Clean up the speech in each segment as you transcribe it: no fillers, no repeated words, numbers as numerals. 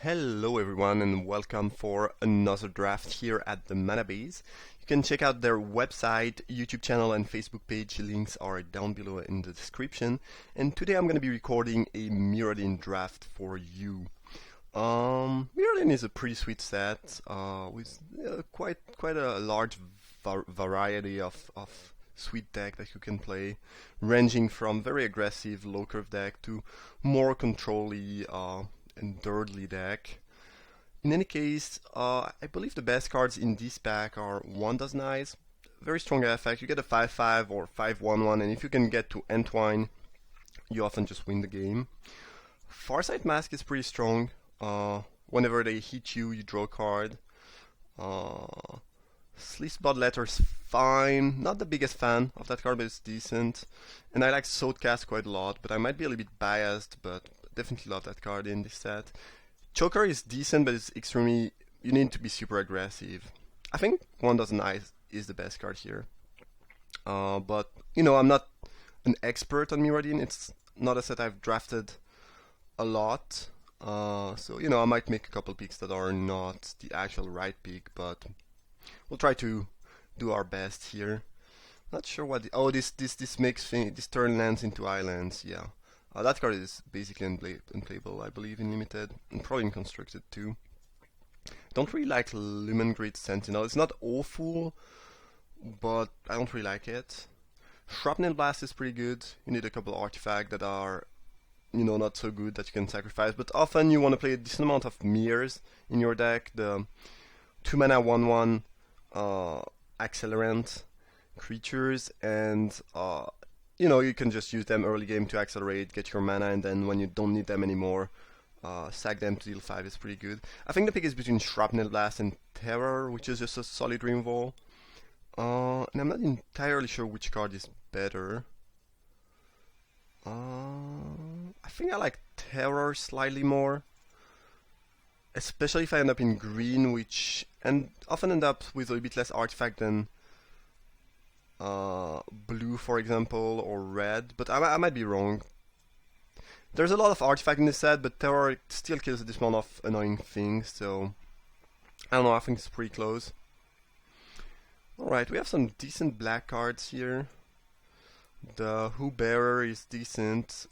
Hello everyone and welcome for another draft here at the Mana Base. You can check out their website, YouTube channel and Facebook page. Links are down below in the description. And today I'm going to be recording a Mirrodin draft for you. Mirrodin is a pretty sweet set with quite a large variety of sweet deck that you can play, ranging from very aggressive low curve deck to more control-y and dirtly deck. In any case, I believe the best cards in this pack are 1 Dozen Eyes, very strong effect. You get a 5/5 or 5/1/1, and if you can get to Entwine, you often just win the game. Farsight Mask is pretty strong. Whenever they hit you, you draw a card. Sleaze Bloodletter's fine. Not the biggest fan of that card, but it's decent. And I like Swordcast quite a lot, but I might be a little bit biased, but definitely love that card in this set. Choker is decent, but it's extremely... you need to be super aggressive. I think 1 Dozen Eyes is the best card here. But, you know, I'm not an expert on Mirrodin. It's not a set I've drafted a lot. So, you know, I might make a couple picks that are not the actual right pick, but we'll try to do our best here. Not sure what the... oh, this makes thing, this turn lands into islands, yeah. That card is basically unplayable, I believe, in Limited, and probably in Constructed too. Don't really like Lumen Grid Sentinel. It's not awful, but I don't really like it. Shrapnel Blast is pretty good. You need a couple artifacts that are, you know, not so good that you can sacrifice, but often you want to play a decent amount of mirrors in your deck. The 2 mana 1/1 accelerant creatures, and you know, you can just use them early game to accelerate, get your mana, and then when you don't need them anymore, sack them to deal 5 is pretty good. I think the pick is between Shrapnel Blast and Terror, which is just a solid removal. And I'm not entirely sure which card is better. I think I like Terror slightly more, especially if I end up in green, which often end up with a bit less artifact than blue, for example, or red, but I might be wrong. There's a lot of artifact in this set, but Terror still kills this amount of annoying things, so I don't know, I think it's pretty close. Alright, we have some decent black cards here. The Who Bearer is decent.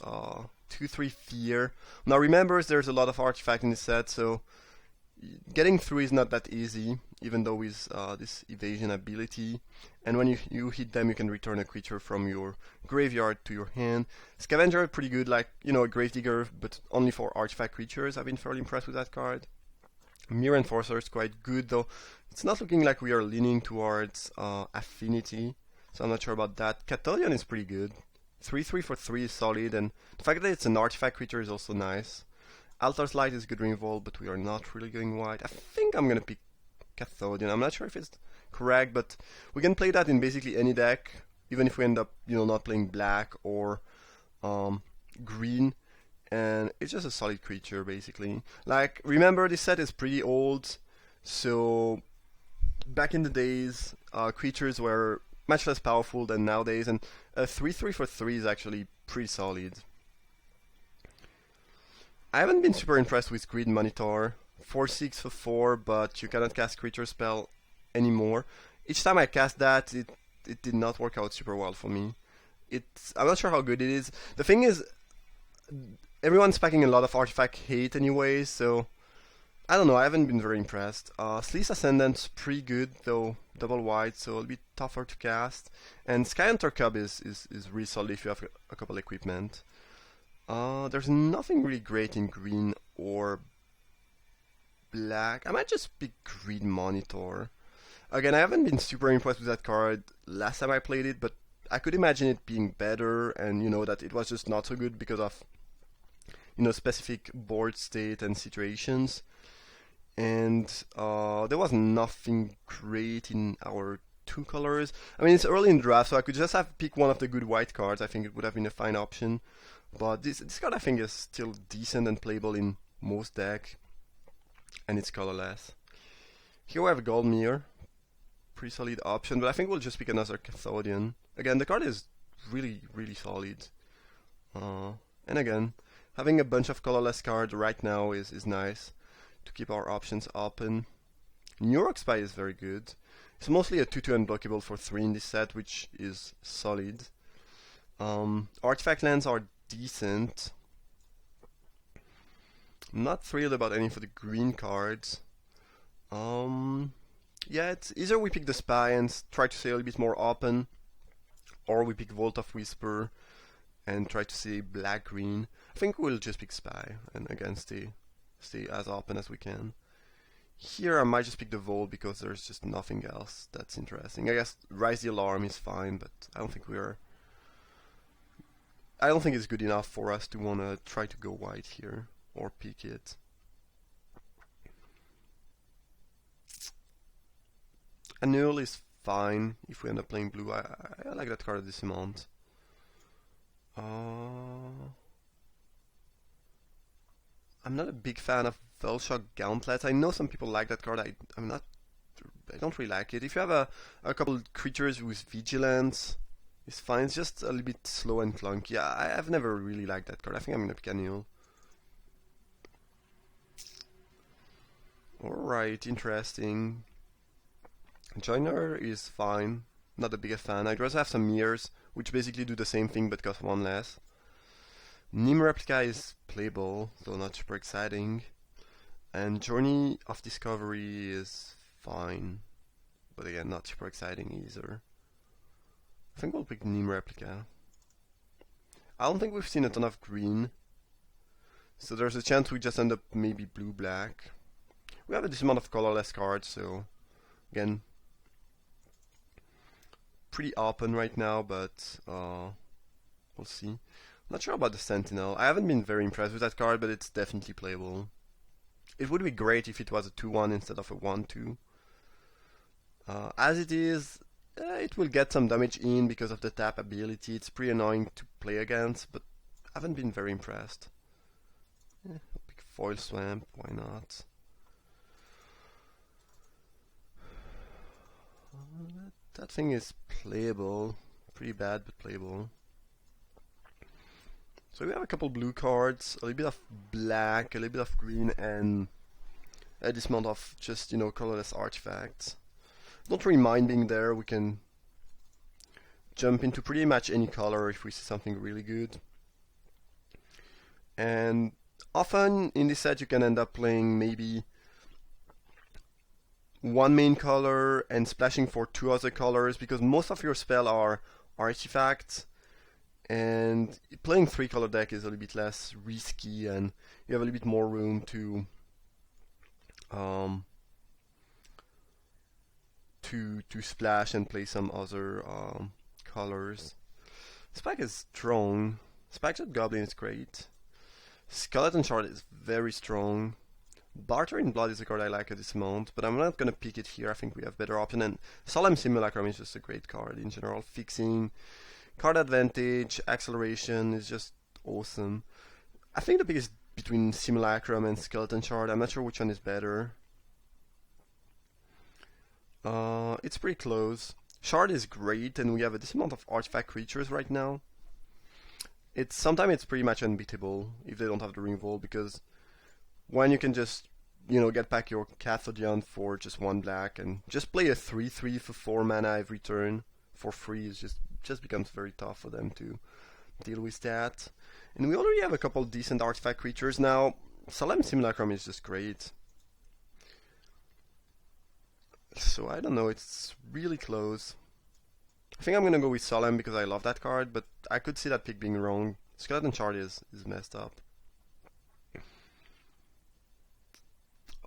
2/3 Fear. Now remember, there's a lot of artifact in this set, so getting through is not that easy, even though with this evasion ability. And when you hit them, you can return a creature from your graveyard to your hand. Scavenger is pretty good, like, you know, a Gravedigger, but only for artifact creatures. I've been fairly impressed with that card. Mirror Enforcer is quite good, though it's not looking like we are leaning towards Affinity, so I'm not sure about that. Cathodian is pretty good. 3/3 for 3 is solid, and the fact that it's an artifact creature is also nice. Altar's Light is good removal, but we are not really going wide. I think I'm gonna pick Cathodian. I'm not sure if it's correct, but we can play that in basically any deck, even if we end up, you know, not playing black or green. And it's just a solid creature, basically. Like, remember, this set is pretty old, so back in the days, creatures were much less powerful than nowadays, and a 3/3 for 3 is actually pretty solid. I haven't been super impressed with Grid Monitor. 4/6 for 4, but you cannot cast creature spell anymore. Each time I cast that, it did not work out super well for me. I'm not sure how good it is. The thing is, everyone's packing a lot of artifact hate anyway, so I don't know, I haven't been very impressed. Sleaze Ascendant's pretty good, though double white, so it'll be tougher to cast. And Sky Hunter Cub is really solid if you have a couple equipment. There's nothing really great in green or black. I might just pick Green Monitor. Again, I haven't been super impressed with that card last time I played it, but I could imagine it being better, and you know, that it was just not so good because of, you know, specific board state and situations. And there was nothing great in our 2 colors. I mean, it's early in the draft, so I could just have picked one of the good white cards. I think it would have been a fine option. But this card, I think, is still decent and playable in most decks, and it's colorless. Here we have a Goldmere, pretty solid option, but I think we'll just pick another Cathodian. Again, the card is really, really solid. And again, having a bunch of colorless cards right now is nice. to keep our options open. Neurox Spy is very good. It's mostly a 2/2 unblockable for 3 in this set, which is solid. Artifact lands are decent. I'm not thrilled about any for the green cards. Yeah, it's either we pick the Spy and try to stay a little bit more open, or we pick Vault of Whisper and try to stay black-green. I think we'll just pick Spy and again stay as open as we can. Here I might just pick the Vault because there's just nothing else that's interesting. I guess Rise the Alarm is fine, but I don't think it's good enough for us to want to try to go white here or pick it. Annul is fine if we end up playing blue. I like that card at this amount. I'm not a big fan of Velshock Gauntlet. I know some people like that card. I don't really like it. If you have a couple creatures with vigilance, it's fine. It's just a little bit slow and clunky. Yeah, I've never really liked that card. I think I'm gonna pick Annul. Alright, interesting. Joiner is fine. Not the biggest fan. I'd rather have some mirrors, which basically do the same thing but cost 1 less. Nim Replica is playable, though not super exciting. And Journey of Discovery is fine, but again, not super exciting either. I think we'll pick Nim Replica. I don't think we've seen a ton of green, so there's a chance we just end up maybe blue-black. We have a decent amount of colorless cards, so again, pretty open right now, but we'll see. Not sure about the Sentinel. I haven't been very impressed with that card, but it's definitely playable. It would be great if it was a 2/1 instead of a 1/2. As it is, it will get some damage in because of the tap ability. It's pretty annoying to play against, but I haven't been very impressed. I'll pick Foil Swamp, why not? That thing is playable. Pretty bad, but playable. So we have a couple blue cards, a little bit of black, a little bit of green, and a decent amount of just, colorless artifacts. Don't really mind being there. We can jump into pretty much any color if we see something really good. And often in this set you can end up playing maybe one main color and splashing for 2 other colors, because most of your spells are artifacts, and playing 3-color deck is a little bit less risky, and you have a little bit more room to splash and play some other colors. Spike is strong. Spike-Shot Goblin is great. Skeleton Shard is very strong. Barter in Blood is a card I like at this amount, but I'm not gonna pick it here. I think we have better option. And Solemn Simulacrum is just a great card in general. Fixing, card advantage, acceleration is just awesome. I think the biggest between Simulacrum and Skeleton Shard. I'm not sure which one is better. It's pretty close. Shard is great, and we have a decent amount of artifact creatures right now. Sometimes it's pretty much unbeatable if they don't have the Ring Vault, because when you can just, get back your Cathodion for just 1 black and just play a 3/3 for 4 mana every turn for free, is just becomes very tough for them to deal with that. And we already have a couple decent artifact creatures now. Solemn Simulacrum is just great. So I don't know, it's really close. I think I'm gonna go with Solemn because I love that card, but I could see that pick being wrong. Skeleton Shard is messed up.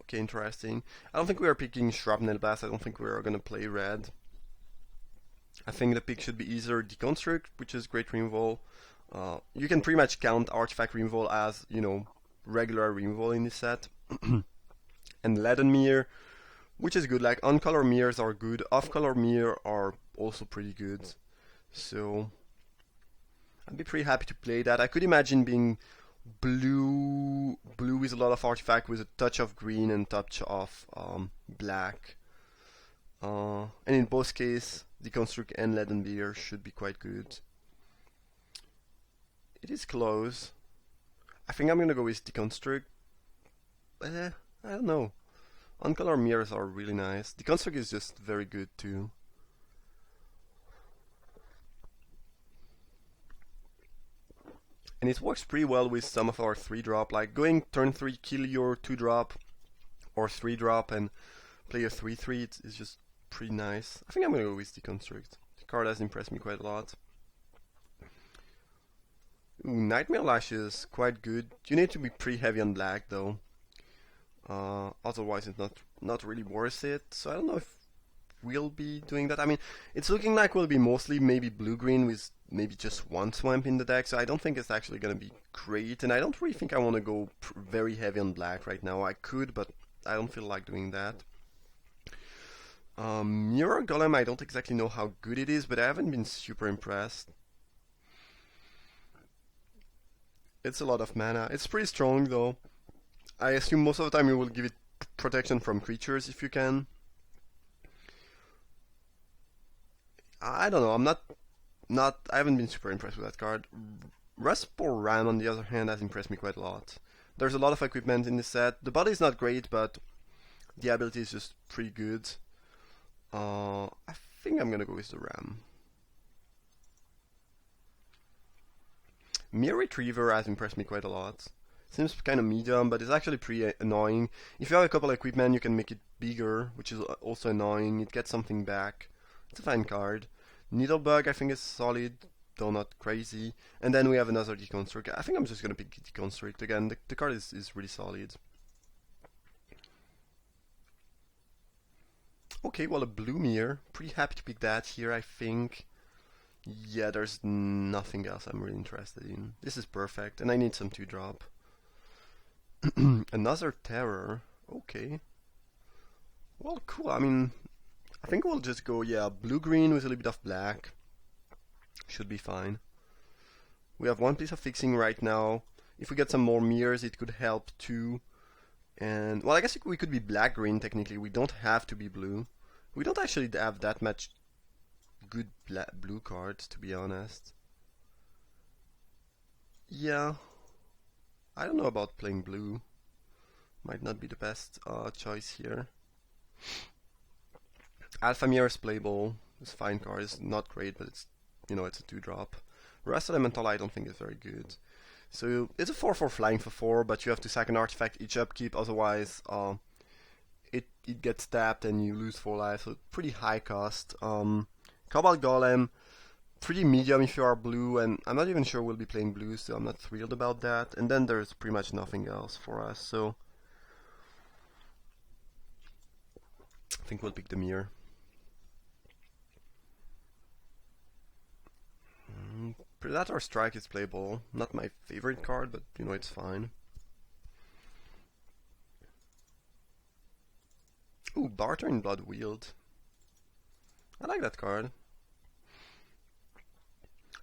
Okay, interesting. I don't think we are picking Shrapnel Blast. I don't think we are gonna play red. I think the pick should be either Deconstruct, which is great removal. You can pretty much count artifact removal as, regular removal in this set. And Leaden Mirror, which is good. Like, on-color mirrors are good. Off-color mirror are also pretty good. So I'd be pretty happy to play that. I could imagine being blue with a lot of artifact with a touch of green and touch of black. And in both cases, Deconstruct and Leaden Mirror should be quite good. It is close. I think I'm gonna go with Deconstruct. I don't know. On-color mirrors are really nice. The construct is just very good too. And it works pretty well with some of our 3-drop, like going turn 3, kill your 2-drop or 3-drop and play a 3-3, it's just pretty nice. I think I'm gonna go with Deconstruct. The card has impressed me quite a lot. Ooh, Nightmare Lash is quite good. You need to be pretty heavy on black though. Otherwise it's not really worth it. So I don't know if we'll be doing that. I mean, it's looking like we'll be mostly maybe blue-green with maybe just one swamp in the deck, so I don't think it's actually gonna be great, and I don't really think I want to go very heavy on black right now. I could, but I don't feel like doing that. Mirror Golem, I don't exactly know how good it is, but I haven't been super impressed. It's a lot of mana. It's pretty strong though. I assume most of the time you will give it protection from creatures if you can. I don't know. I haven't been super impressed with that card. Rustbore Ram, on the other hand, has impressed me quite a lot. There's a lot of equipment in this set. The body is not great, but the ability is just pretty good. I think I'm gonna go with the Ram. Mere Retriever has impressed me quite a lot. Seems kind of medium, but it's actually pretty annoying. If you have a couple of equipment, you can make it bigger, which is also annoying. It gets something back. It's a fine card. Needlebug, I think, is solid, though not crazy. And then we have another Deconstruct. I think I'm just gonna pick Deconstruct again. The card is really solid. Okay, well, a blue mirror. Pretty happy to pick that here, I think. Yeah, there's nothing else I'm really interested in. This is perfect, and I need some 2-drop. Another Terror. Okay. Well, cool. I mean, I think we'll just go, yeah, blue-green with a little bit of black. Should be fine. We have one piece of fixing right now. If we get some more mirrors, it could help too. And, well, I guess we could be black-green technically. We don't have to be blue. We don't actually have that much good blue cards, to be honest. Yeah. I don't know about playing blue. Might not be the best choice here. Alpha Mirror is playable. It's a fine card. It's not great, but it's, it's a 2-drop. Rust Elemental I don't think is very good. So it's a 4/4 flying for 4, but you have to sack an artifact each upkeep, otherwise it gets tapped and you lose 4 life, so pretty high cost. Cobalt Golem, pretty medium if you are blue, and I'm not even sure we'll be playing blue, so I'm not thrilled about that. And then there's pretty much nothing else for us, so I think we'll pick the mirror. Predator Strike is playable. Not my favorite card, but it's fine. Ooh, Barter in Blood Wield. I like that card.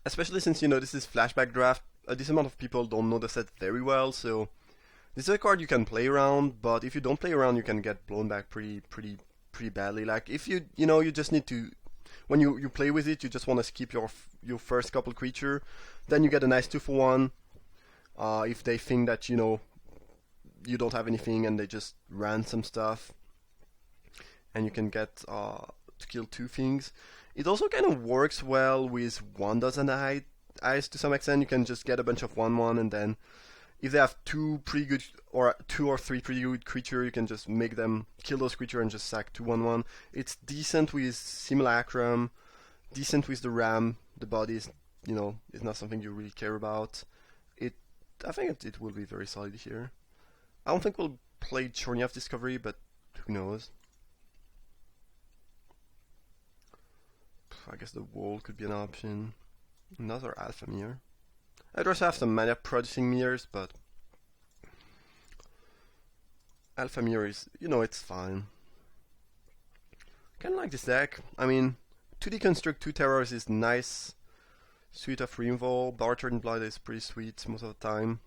Especially since, this is Flashback Draft. A decent amount of people don't know the set very well, so this is a card you can play around, but if you don't play around, you can get blown back pretty badly. Like, if you just need to, when you play with it, you just want to skip your first couple creature, then you get a nice 2-for-1. If they think that, you don't have anything and they just ran some stuff, and you can get to kill 2 things. It also kind of works well with Wandas and Eyes to some extent. You can just get a bunch of 1/1, and then if they have 2 pretty good, or 2 or 3 pretty good creature, you can just make them kill those creatures and just sack 2 1/1. It's decent with Simulacrum, decent with the Ram. The body is, is not something you really care about. I think it will be very solid here. I don't think we'll play Journey of Discovery, but who knows. I guess the Wall could be an option. Another Alpha Mirror. I'd also have some mana producing mirrors, but Alpha Mirror is, it's fine. Kinda like this deck. I mean, 2 Deconstruct, 2 Terrors is nice. Suite of Removal. Barter in Blood is pretty sweet most of the time.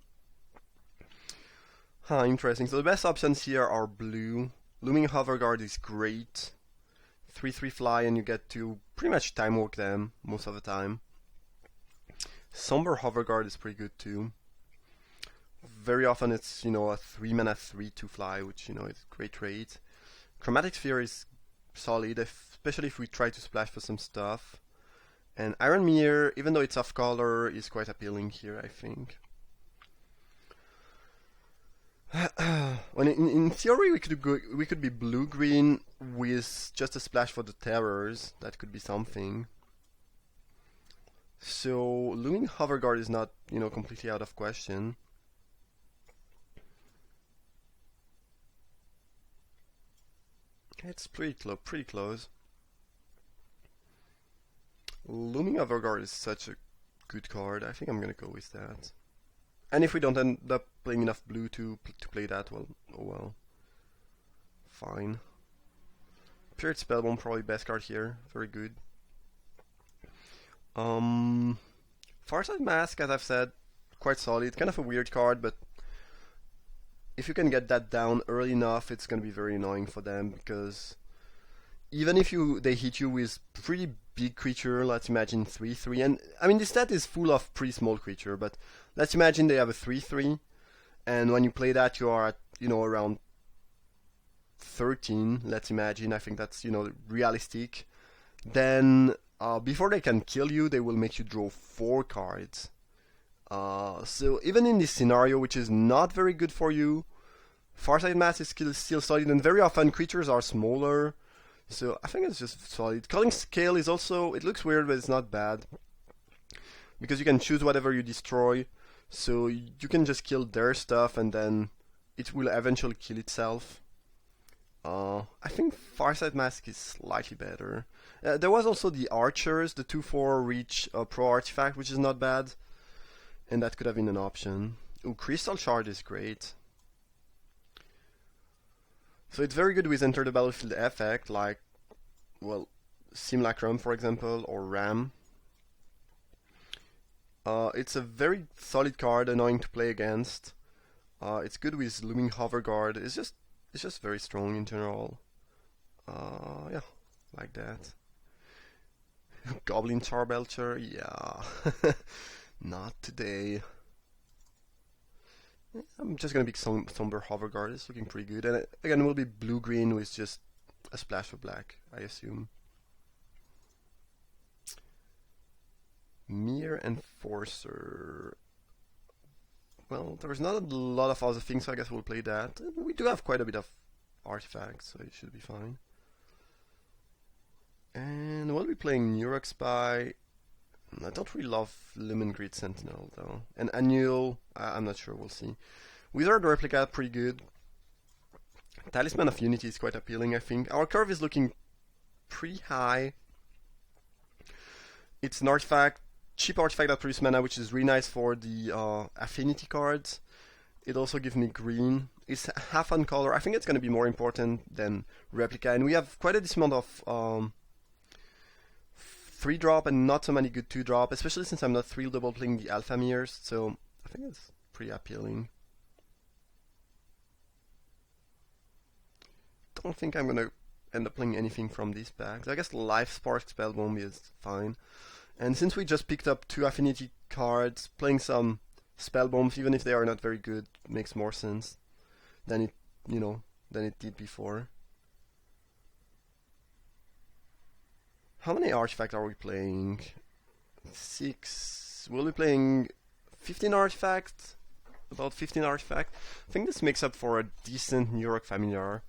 Interesting. So the best options here are blue. Looming Hoverguard is great. 3/3 fly, and you get to pretty much time walk them most of the time. Somber Hoverguard is pretty good too. very often it's, you know, a 3 mana 3 to fly, which, you know, is a great rate. Chromatic Sphere is solid, especially if we try to splash for some stuff. And Iron Mirror, even though it's off color, is quite appealing here, I think. When in theory we could be blue-green with just a splash for the terrors. That could be something. So Looming Hoverguard is not, you know, completely out of question. It's pretty close. Looming Hoverguard is such a good card. I think I'm gonna go with that. And if we don't end up playing enough blue to play that, well, oh well. Fine. Period Spellbomb, probably best card here. Very good. Farsight Mask, as I've said, quite solid. Kind of a weird card, but if you can get that down early enough, it's gonna be very annoying for them, because even if they hit you with pretty big creature, let's imagine 3/3, and I mean this set is full of pretty small creature, but let's imagine they have a 3/3, and when you play that you are at, you know, around 13, let's imagine, I think that's, you know, realistic. Then before they can kill you, they will make you draw 4 cards. So even in this scenario, which is not very good for you, Farsight Mask is still solid, and very often creatures are smaller. So I think it's just solid. Culling Scale is also, it looks weird, but it's not bad. Because you can choose whatever you destroy. So you can just kill their stuff and then it will eventually kill itself. I think Farsight Mask is slightly better. There was also the Archers, the 2/4 reach Pro Artifact, which is not bad. And that could have been an option. Ooh, Crystal Shard is great. So it's very good with Enter the Battlefield effect, like, well, Simulacrum, for example, or Ram. It's a very solid card, annoying to play against. It's good with Looming Hoverguard. It's just very strong in general. Yeah, like that. Goblin Charbelcher, yeah. Not today. I'm just gonna pick Somber Hoverguard. It's looking pretty good, and again, it will be blue-green with just a splash of black, I assume. Mere Enforcer. Well, there's not a lot of other things, so I guess we'll play that. We do have quite a bit of artifacts, so it should be fine. And we'll be playing Nurok Spy. I don't really love Lemon Grid Sentinel though. And Annual, I'm not sure, we'll see. Wizard Replica, pretty good. Talisman of Unity is quite appealing, I think. Our curve is looking pretty high. It's an artifact, cheap artifact that produces mana, which is really nice for the affinity cards. It also gives me green. It's half on color. I think it's going to be more important than Replica, and we have quite a decent amount of 3-drop and not so many good 2-drop, especially since I'm not thrill double playing the Alpha Mirrors, so I think it's pretty appealing. Don't think I'm gonna end up playing anything from these packs. I guess Life Spark Spellbomb is fine. And since we just picked up 2 affinity cards, playing some Spellbombs, even if they are not very good, makes more sense than it, you know, than it did before. How many artifacts are we playing? 6. We'll be playing 15 artifacts. About 15 artifacts. I think this makes up for a decent Nurok Familiar.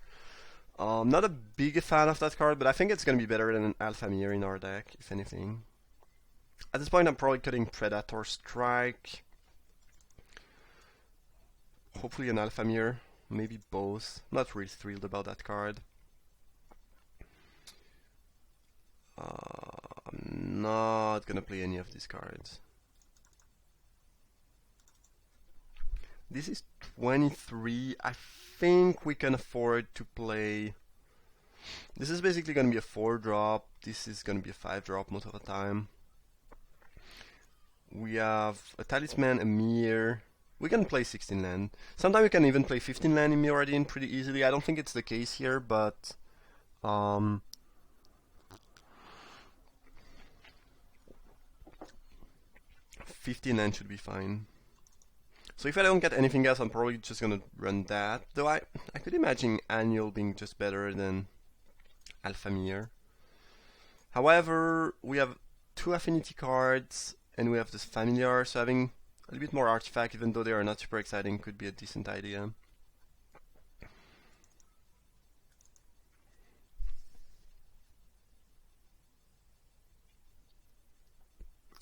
Not a big fan of that card, but I think it's going to be better than an Alpha Mirror in our deck, if anything. At this point, I'm probably cutting Predator Strike. Hopefully an Alpha Mirror. Maybe both. Not really thrilled about that card. I'm not gonna play any of these cards. This is 23. I think we can afford to play. This is basically gonna be a 4-drop. This is gonna be a 5-drop most of the time. We have a Talisman, a Mirror. We can play 16 land. Sometimes we can even play 15 land in Mirrodin pretty easily. I don't think it's the case here, but 15 land should be fine. So if I don't get anything else, I'm probably just gonna run that. Though I could imagine Annual being just better than Alphamir. However, we have 2 affinity cards, and we have this familiar, so having a little bit more artifact, even though they are not super exciting, could be a decent idea.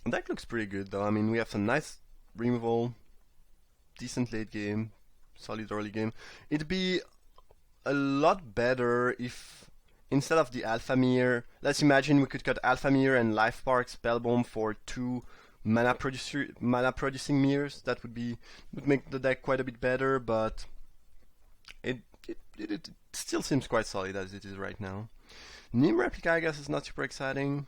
The deck looks pretty good though. I mean, we have some nice removal, decent late game, solid early game. It'd be a lot better if instead of the Alphamir, let's imagine we could cut Alphamir and Life Spark Spellbomb for 2 mana producing mirrors. That would make the deck quite a bit better, but it still seems quite solid as it is right now. Nim Replica, I guess, is not super exciting.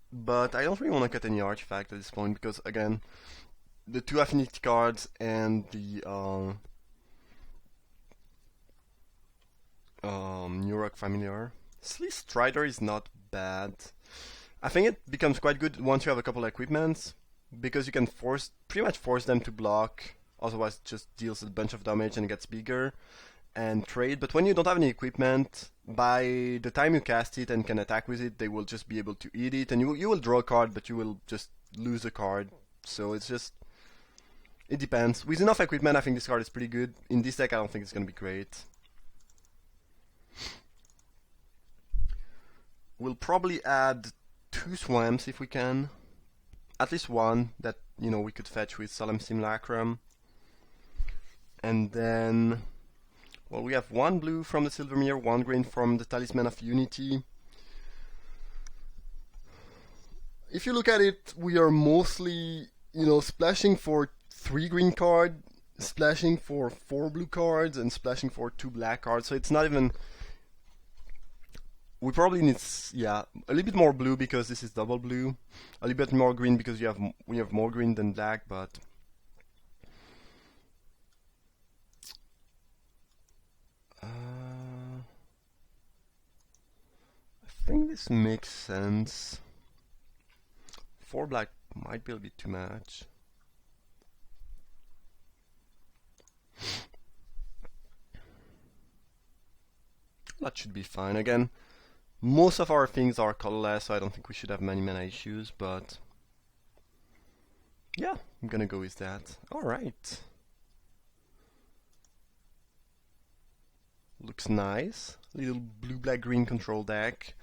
But I don't really want to cut any artifact at this point because, again, the 2 affinity cards and the New Rock Familiar. Sleece Strider is not bad. I think it becomes quite good once you have a couple of equipments because you can pretty much force them to block. Otherwise, it just deals a bunch of damage and gets bigger and trade. But when you don't have any equipment, by the time you cast it and can attack with it, they will just be able to eat it, and you will draw a card, but you will just lose a card. So it depends. With enough equipment, I think this card is pretty good. In this deck, I don't think it's gonna be great. We'll probably add 2 swamps if we can. At least one that, we could fetch with Solemn Simulacrum. And then, well, we have 1 blue from the Silvermere, 1 green from the Talisman of Unity. If you look at it, we are mostly, splashing for 3 green cards, splashing for 4 blue cards, and splashing for 2 black cards. So it's not even... We probably need, a little bit more blue because this is double blue. A little bit more green because we have more green than black, but... I think this makes sense. 4 black might be a bit too much. That should be fine. Again, most of our things are colorless, so I don't think we should have many mana issues, but yeah, I'm gonna go with that. Alright. Looks nice. Little blue-black-green control deck.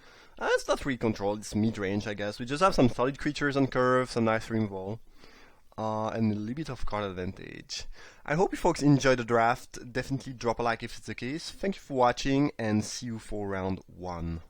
It's not really control, it's mid-range, I guess. We just have some solid creatures on curve, some nice removal, and a little bit of card advantage. I hope you folks enjoyed the draft. Definitely drop a like if it's the case. Thank you for watching, and see you for round 1.